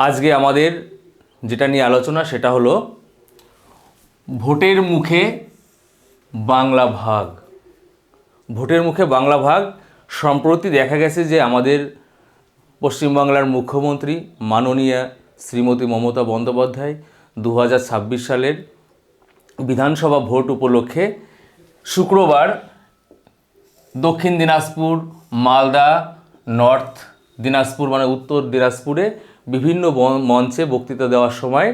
আজকে আমাদের যেটা নিয়ে আলোচনা সেটা হলো ভোটের মুখে বাংলা ভাগ। ভোটের মুখে বাংলা ভাগ সম্প্রতি দেখা গেছে যে আমাদের পশ্চিমবাংলার মুখ্যমন্ত্রী মাননীয়া শ্রীমতী মমতা বন্দ্যোপাধ্যায় 2026 সালের বিধানসভা ভোট উপলক্ষে শুক্রবার দক্ষিণ দিনাজপুর, মালদা, নর্থ দিনাজপুর মানে উত্তর দিনাজপুরে বিভিন্ন মঞ্চে বক্তৃতা দেওয়ার সময়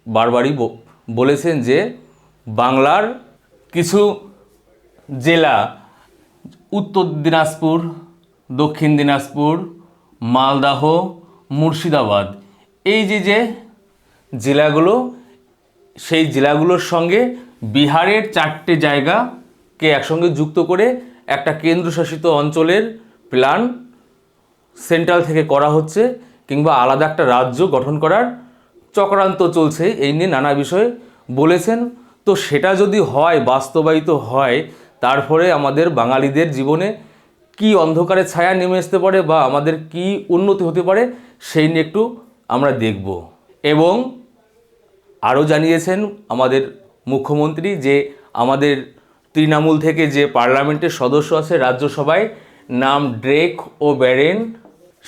বারবারই বলেছেন যে বাংলার কিছু জেলা উত্তর দিনাজপুর, দক্ষিণ দিনাজপুর, মালদহ, মুর্শিদাবাদ এই যে জেলাগুলো, সেই জেলাগুলোর সঙ্গে বিহারের 4টে জায়গাকে একসঙ্গে যুক্ত করে একটা কেন্দ্রশাসিত অঞ্চলের প্ল্যান সেন্ট্রাল থেকে করা হচ্ছে, কিংবা আলাদা একটা রাজ্য গঠন করার চক্রান্ত চলছে। এই নিয়ে নানা বিষয়ে বলেছেন। তো সেটা যদি হয়, বাস্তবায়িত হয়, তারপরে আমাদের বাঙালিদের জীবনে কি অন্ধকারের ছায়া নেমে আসতে পারে বা আমাদের কি উন্নতি হতে পারে সেই নিয়ে একটু আমরা দেখব। এবং আরও জানিয়েছেন আমাদের মুখ্যমন্ত্রী যে আমাদের তৃণমূল থেকে যে পার্লামেন্টের সদস্য আছে রাজ্যসভায়, নাম ড্রেক ও ব্যারেন,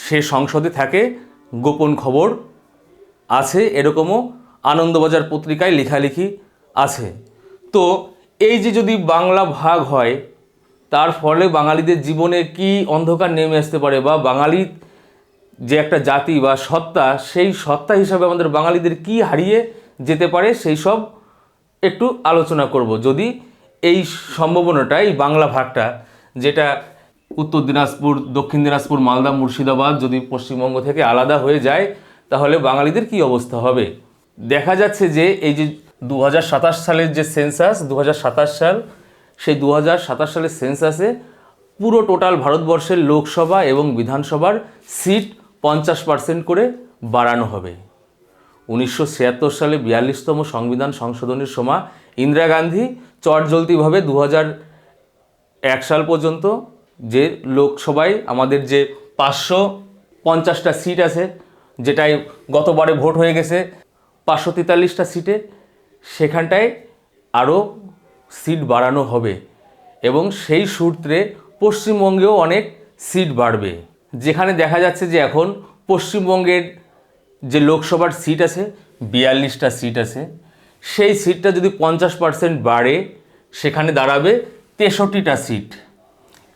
সে সংসদে থাকে, গোপন খবর আছে, এরকমও আনন্দবাজার পত্রিকায় লেখালেখি আছে। তো এই যে যদি বাংলা ভাগ হয়, তার ফলে বাঙালিদের জীবনে কি অন্ধকার নেমে আসতে পারে বা বাঙালি যে একটা জাতি বা সত্তা, সেই সত্তা হিসাবে আমাদের বাঙালিদের কি হারিয়ে যেতে পারে সেই সব একটু আলোচনা করব। যদি এই সম্ভাবনাটা, এই বাংলা ভাগটা যেটা উত্তর দিনাজপুর, দক্ষিণ দিনাজপুর, মালদা, মুর্শিদাবাদ যদি পশ্চিমবঙ্গ থেকে আলাদা হয়ে যায়, তাহলে বাঙালিদের কি অবস্থা হবে। দেখা যাচ্ছে যে এই যে 2027 সালের যে সেন্সাস, 2027 সাল, সেই 2027 সালের সেন্সাসে পুরো টোটাল ভারতবর্ষের লোকসভা এবং বিধানসভার সিট 50% করে বাড়ানো হবে। 1976 সালে 42তম সংবিধান সংশোধনের সময় ইন্দিরা গান্ধী চটজলতিভাবে 2001 সাল পর্যন্ত যে লোকসভায় আমাদের যে 550টা সিট আছে, যেটাই গতবারে ভোট হয়ে গেছে 543টা সিটে, সেখানটায় আরও সিট বাড়ানো হবে এবং সেই সূত্রে পশ্চিমবঙ্গেও অনেক সিট বাড়বে। যেখানে দেখা যাচ্ছে যে এখন পশ্চিমবঙ্গের যে লোকসভার সিট আছে 42টা সিট আছে, সেই সিটটা যদি 50% বাড়ে সেখানে দাঁড়াবে 63টা সিট।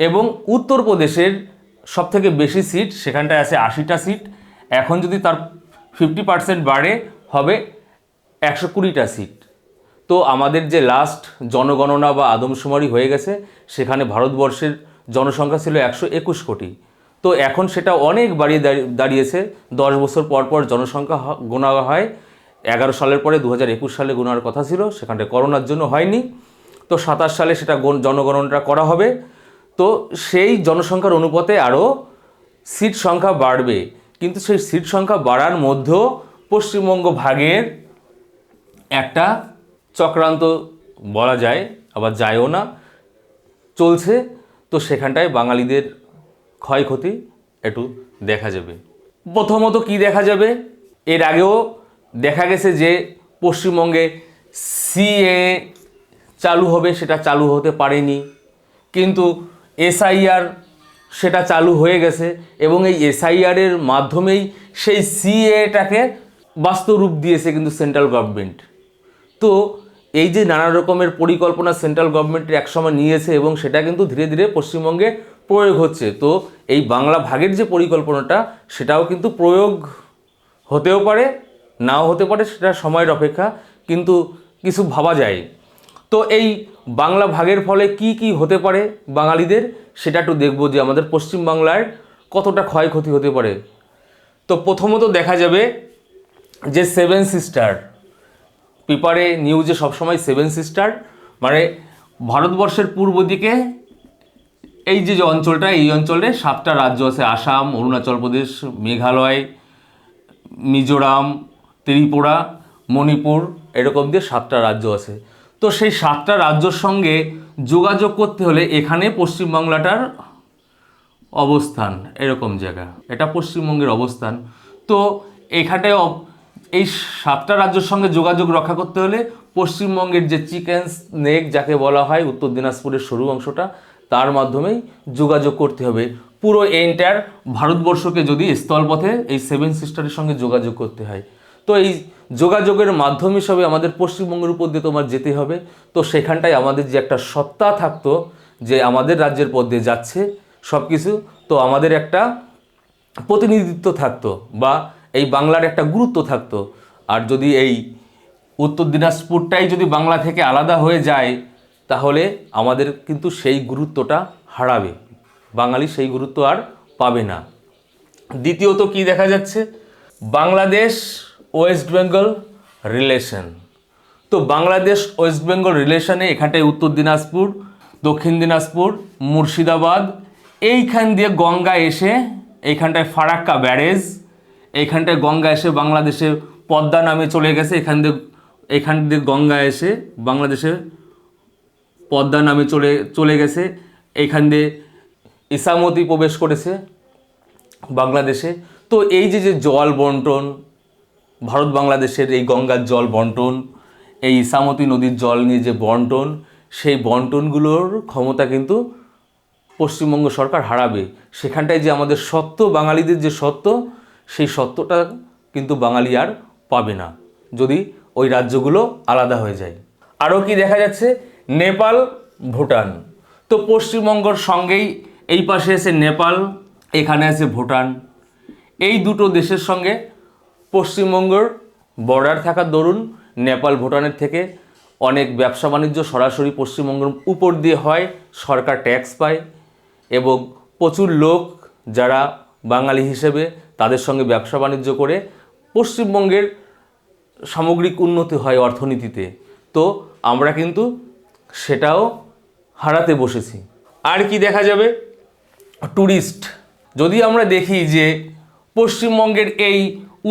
এবং উত্তরপ্রদেশের সবথেকে বেশি সিট, সেখানটায় আছে 80টা সিট। এখন যদি তার 50% বাড়ে হবে 120টা সিট। তো আমাদের যে লাস্ট জনগণনা বা আদমশুমারি হয়ে গেছে, সেখানে ভারতবর্ষের জনসংখ্যা ছিল 121 কোটি। তো এখন সেটা অনেক বাড়িয়ে দাঁড়িয়েছে। 10 বছর পর পর জনসংখ্যা গোনা হয়। 11 সালের পরে 2021 সালে গোনার কথা ছিল, সেখানটা করোনার জন্য হয়নি। তো 27 সালে সেটা জনগণনাটা করা হবে। তো সেই জনসংখ্যার অনুপাতে আরও সিট সংখ্যা বাড়বে। কিন্তু সেই সিট সংখ্যা বাড়ার মধ্যেও পশ্চিমবঙ্গ ভাগের একটা চক্রান্ত বলা যায়, আবার যায়ও না, চলছে। তো সেখানটায় বাঙালিদের ক্ষয়ক্ষতি একটু দেখা যাবে। প্রথমত কি দেখা যাবে, এর আগেও দেখা গেছে যে পশ্চিমবঙ্গে সিএ চালু হবে, সেটা চালু হতে পারেনি, কিন্তু এসআইআর সেটা চালু হয়ে গেছে এবং এই এসআইআরের মাধ্যমেই সেই সিএটাকে বাস্তব রূপ দিয়েছে কিন্তু সেন্ট্রাল গভর্নমেন্ট। তো এই যে নানা রকমের পরিকল্পনা সেন্ট্রাল গভর্নমেন্টের একসময় নিয়েছে এবং সেটা কিন্তু ধীরে ধীরে পশ্চিমবঙ্গে প্রয়োগ হচ্ছে। তো এই বাংলা ভাগের যে পরিকল্পনাটা, সেটাও কিন্তু প্রয়োগ হতেও পারে, নাও হতে পারে, সেটা সময়ের অপেক্ষা, কিন্তু কিছু ভাবা যায়। তো এই বাংলা ভাগের ফলে কি কি হতে পারে বাঙালিদের, সেটা একটু দেখব যে আমাদের পশ্চিমবাংলার কতটা ক্ষয়ক্ষতি হতে পারে। তো প্রথমত দেখা যাবে যে 7 সিস্টার, পেপারে নিউজে সবসময় 7 সিস্টার মানে ভারতবর্ষের পূর্ব দিকে এই যে অঞ্চলটা, এই অঞ্চলে 7টা রাজ্য আছে, আসাম, অরুণাচল প্রদেশ, মেঘালয়, মিজোরাম, ত্রিপুরা, মণিপুর, এরকম দিয়ে 7টা রাজ্য আছে। তো সেই 7টা রাজ্যর সঙ্গে যোগাযোগ করতে হলে এখানে পশ্চিমবাংলাটার অবস্থান, এরকম জায়গা, এটা পশ্চিমবঙ্গের অবস্থান। তো এইখানটায় এই 7টা রাজ্যের সঙ্গে যোগাযোগ রক্ষা করতে হলে পশ্চিমবঙ্গের যে চিকেন নেক যাকে বলা হয় উত্তর দিনাজপুরের সরু অংশটা, তার মাধ্যমেই যোগাযোগ করতে হবে। পুরো এন্টায়ার ভারতবর্ষকে যদি স্থলপথে এই 7 সিস্টারের সঙ্গে যোগাযোগ করতে হয়, তো এই যোগাযোগের মাধ্যম হিসাবে আমাদের পশ্চিমবঙ্গের উপর দিয়ে তোমার যেতে হবে। তো সেখানটায় আমাদের যে একটা সত্তা থাকতো যে আমাদের রাজ্যের পথ দিয়ে যাচ্ছে সব কিছু, তো আমাদের একটা প্রতিনিধিত্ব থাকতো বা এই বাংলার একটা গুরুত্ব থাকতো। আর যদি এই উত্তর দিনাজপুরটাই যদি বাংলা থেকে আলাদা হয়ে যায়, তাহলে আমাদের কিন্তু সেই গুরুত্বটা হারাবে, বাঙালি সেই গুরুত্ব আর পাবে না। দ্বিতীয়ত কি দেখা যাচ্ছে, বাংলাদেশ ওয়েস্ট বেঙ্গল রিলেশন। তো বাংলাদেশ ওয়েস্ট বেঙ্গল রিলেশনে এখানটায় উত্তর দিনাজপুর, দক্ষিণ দিনাজপুর, মুর্শিদাবাদ, এইখান দিয়ে গঙ্গা এসে এইখানটায় ফারাক্কা ব্যারেজ, এইখানটায় গঙ্গা এসে বাংলাদেশে পদ্মা নামে চলে গেছে। এখান দিয়ে গঙ্গা এসে বাংলাদেশে পদ্মা নামে চলে গেছে। এইখান দিয়ে ইসামতি প্রবেশ করেছে বাংলাদেশে। তো এই যে জল বন্টন, ভারত বাংলাদেশের এই গঙ্গার জল বন্টন, এই ইসামতি নদীর জল নিয়ে যে বন্টন, সেই বন্টনগুলোর ক্ষমতা কিন্তু পশ্চিমবঙ্গ সরকার হারাবে। সেখানটায় যে আমাদের সত্ত্ব, বাঙালিদের যে সত্ত্ব, সেই সত্ত্বটা কিন্তু বাঙালি আর পাবে না যদি ওই রাজ্যগুলো আলাদা হয়ে যায়। আরও কি দেখা যাচ্ছে, নেপাল, ভুটান। তো পশ্চিমবঙ্গর সঙ্গেই এই পাশে আছে নেপাল, এখানে আছে ভুটান। এই দুটো দেশের সঙ্গে পশ্চিমবঙ্গের বর্ডার থাকার দরুন নেপাল ভুটানের থেকে অনেক ব্যবসা বাণিজ্য সরাসরি পশ্চিমবঙ্গের উপর দিয়ে হয়, সরকার ট্যাক্স পায় এবং প্রচুর লোক যারা বাঙালি হিসেবে তাদের সঙ্গে ব্যবসা বাণিজ্য করে পশ্চিমবঙ্গের সামগ্রিক উন্নতি হয় অর্থনীতিতে। তো আমরা কিন্তু সেটাও হারাতে বসেছি। আর কি দেখা যাবে, ট্যুরিস্ট। যদি আমরা দেখি যে পশ্চিমবঙ্গের এই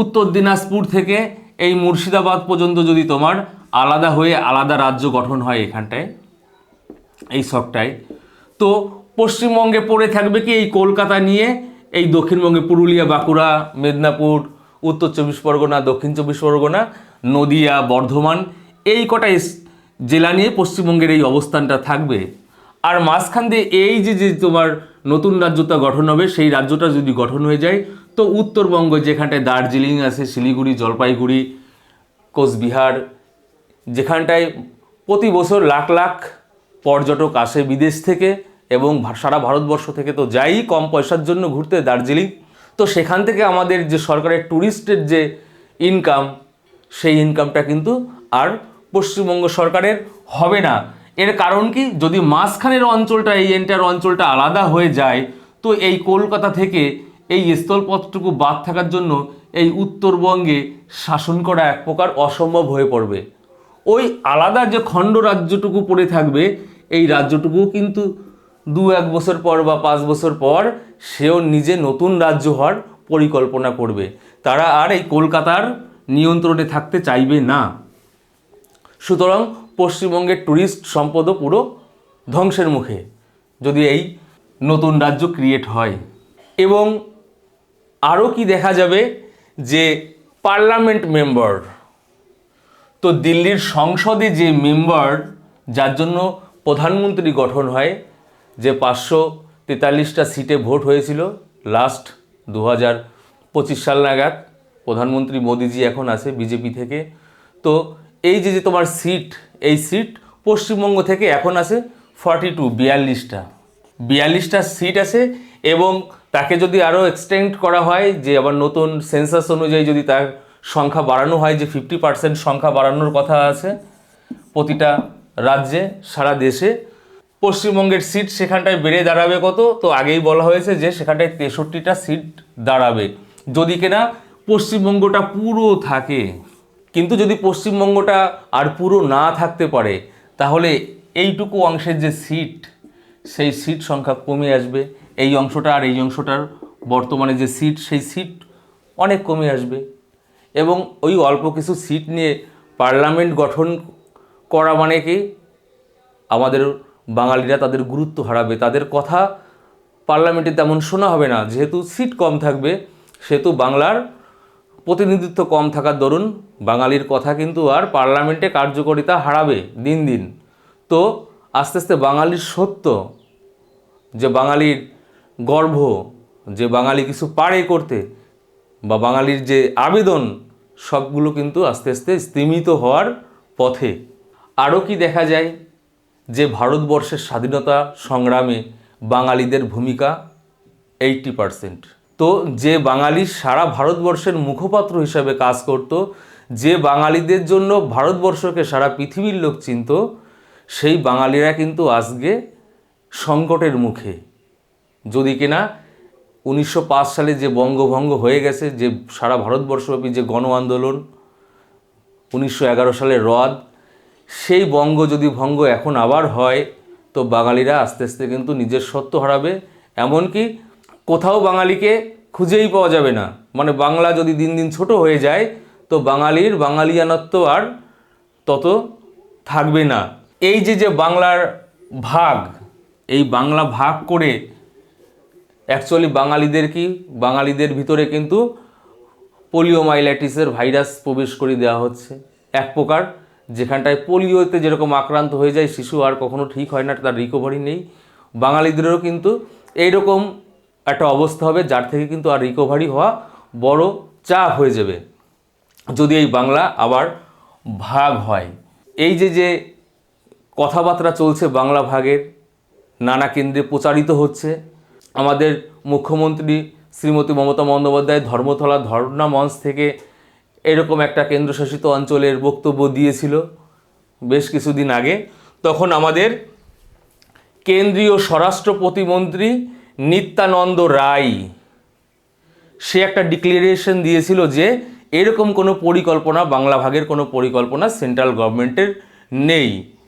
উত্তর দিনাজপুর থেকে এই মুর্শিদাবাদ পর্যন্ত যদি তোমার আলাদা হয়ে আলাদা রাজ্য গঠন হয় এখানটায়, এই সবটায়, তো পশ্চিমবঙ্গে পড়ে থাকবে কি এই কলকাতা নিয়ে, এই দক্ষিণবঙ্গে পুরুলিয়া, বাঁকুড়া, মেদিনীপুর, উত্তর 24 পরগনা, দক্ষিণ 24 পরগনা, নদিয়া, বর্ধমান, এই কটা জেলা নিয়ে পশ্চিমবঙ্গের এই অবস্থানটা থাকবে। আর মাঝখান দিয়ে এই যে তোমার নতুন রাজ্যটা গঠন হবে, সেই রাজ্যটা যদি গঠন হয়ে যায়, তো উত্তরবঙ্গ যেখানটায় দার্জিলিং আছে, শিলিগুড়ি, জলপাইগুড়ি, কোচবিহার, যেখানটায় প্রতি বছর লাখ লাখ পর্যটক আসে বিদেশ থেকে এবং সারা ভারতবর্ষ থেকে, তো যাই কম পয়সার জন্য ঘুরতে দার্জিলিং, তো সেখান থেকে আমাদের যে সরকারের ট্যুরিস্টের যে ইনকাম, সেই ইনকামটা কিন্তু আর পশ্চিমবঙ্গ সরকারের হবে না। এর কারণ কি, যদি মাঝখানের অঞ্চলটা, এই এন্টার অঞ্চলটা আলাদা হয়ে যায়, তো এই কলকাতা থেকে এই স্থলপথটুকু বাদ থাকার জন্য এই উত্তরবঙ্গে শাসন করা এক প্রকার অসম্ভব হয়ে পড়বে। ওই আলাদা যে খণ্ড রাজ্যটুকু পড়ে থাকবে, এই রাজ্যটুকু কিন্তু 2-1 বছর পর বা 5 বছর পর সেও নিজে নতুন রাজ্য হওয়ার পরিকল্পনা করবে। তারা আর এই কলকাতার নিয়ন্ত্রণে থাকতে চাইবে না। সুতরাং পশ্চিমবঙ্গের ট্যুরিস্ট সম্পদও পুরো ধ্বংসের মুখে যদি এই নতুন রাজ্য ক্রিয়েট হয়। এবং আরও কি দেখা যাবে, যে পার্লামেন্ট মেম্বার, তো দিল্লির সংসদে যে মেম্বার, যার জন্য প্রধানমন্ত্রী গঠন হয়, যে 543টা সিটে ভোট হয়েছিল লাস্ট 2025 সাল নাগাদ, প্রধানমন্ত্রী মোদিজি এখন আছে বিজেপি থেকে। তো এই যে তোমার সিট, এই সিট পশ্চিমবঙ্গ থেকে এখন আছে 42টা সিট আছে। এবং তাকে যদি আরও এক্সটেন্ড করা হয়, যে আবার নতুন সেন্সাস অনুযায়ী যদি তার সংখ্যা বাড়ানো হয়, যে 50% সংখ্যা বাড়ানোর কথা আছে প্রতিটা রাজ্যে, সারা দেশে, পশ্চিমবঙ্গের সিট সেখানটায় বেড়ে দাঁড়াবে কত, তো আগেই বলা হয়েছে যে সেখানটায় 63টা সিট দাঁড়াবে যদি কিনা পশ্চিমবঙ্গটা পুরো থাকে। কিন্তু যদি পশ্চিমবঙ্গটা আর পুরো না থাকতে পারে, তাহলে এইটুকু অংশের যে সিট, সেই সিট সংখ্যা কমে আসবে। এই অংশটা আর এই অংশটার বর্তমানে যে সিট, সেই সিট অনেক কমে আসবে। এবং ওই অল্প কিছু সিট নিয়ে পার্লামেন্ট গঠন করা মানে কি, আমাদের বাঙালিরা তাদের গুরুত্ব হারাবে, তাদের কথা পার্লামেন্টে তেমন শোনা হবে না। যেহেতু সিট কম থাকবে, সেহেতু বাংলার প্রতিনিধিত্ব কম থাকার দরুন বাঙালির কথা কিন্তু আর পার্লামেন্টে কার্যকারিতা হারাবে দিন দিন। তো আস্তে আস্তে বাঙালির সত্য, যে বাঙালির গর্ব, যে বাঙালি কিছু পারে করতে, বা বাঙালির যে আবেদন, সবগুলো কিন্তু আস্তে আস্তে স্তিমিত হওয়ার পথে। আরও কি দেখা যায় যে ভারতবর্ষের স্বাধীনতা সংগ্রামে বাঙালিদের ভূমিকা 80%। তো যে বাঙালি সারা ভারতবর্ষের মুখপাত্র হিসাবে কাজ করত, যে বাঙালিদের জন্য ভারতবর্ষকে সারা পৃথিবীর লোক চিনত, সেই বাঙালিরা কিন্তু আজকে সংকটের মুখে। যদি কিনা 1905 সালে যে বঙ্গভঙ্গ হয়ে গেছে, যে সারা ভারতবর্ষব্যাপী যে গণ আন্দোলন, 1911 সালে হ্রদ, সেই বঙ্গ যদি ভঙ্গ এখন আবার হয়, তো বাঙালিরা আস্তে আস্তে কিন্তু নিজের সত্য হারাবে। এমনকি কোথাও বাঙালিকে খুঁজেই পাওয়া যাবে না। মানে বাংলা যদি দিন দিন ছোট হয়ে যায়, তো বাঙালির বাঙালিয়ানত্ব আর তত থাকবে না। এই যে বাংলার ভাগ, এই বাংলা ভাগ করে অ্যাকচুয়ালি বাঙালিদের ভিতরে কিন্তু পোলিওমাইলাইটিসের ভাইরাস প্রবেশ করে দেওয়া হচ্ছে এক প্রকার। যেখানটায় পোলিওতে যেরকম আক্রান্ত হয়ে যায় শিশু, আর কখনো ঠিক হয় না, তার রিকভারি নেই, বাঙালিদেরও কিন্তু এইরকম একটা অবস্থা হবে, যার থেকে কিন্তু আর রিকভারি হওয়া বড় চাপ হয়ে যাবে যদি এই বাংলা আবার ভাগ হয়। এই যে কথাবার্তা চলছে বাংলা ভাগের, নানা কেন্দ্রে প্রচারিত হচ্ছে। আমাদের মুখ্যমন্ত্রী শ্রীমতী মমতা বন্দ্যোপাধ্যায় ধর্মতলা ধর্ণা মঞ্চ থেকে এরকম একটা কেন্দ্রশাসিত অঞ্চলের বক্তব্য দিয়েছিল বেশ কিছুদিন আগে। তখন আমাদের কেন্দ্রীয় স্বরাষ্ট্র প্রতিমন্ত্রী নিত্যানন্দ রায় সে একটা ডিক্লারেশন দিয়েছিল যে এরকম কোনো পরিকল্পনা, বাংলা ভাগের কোনো পরিকল্পনা সেন্ট্রাল গভর্নমেন্টের নেই।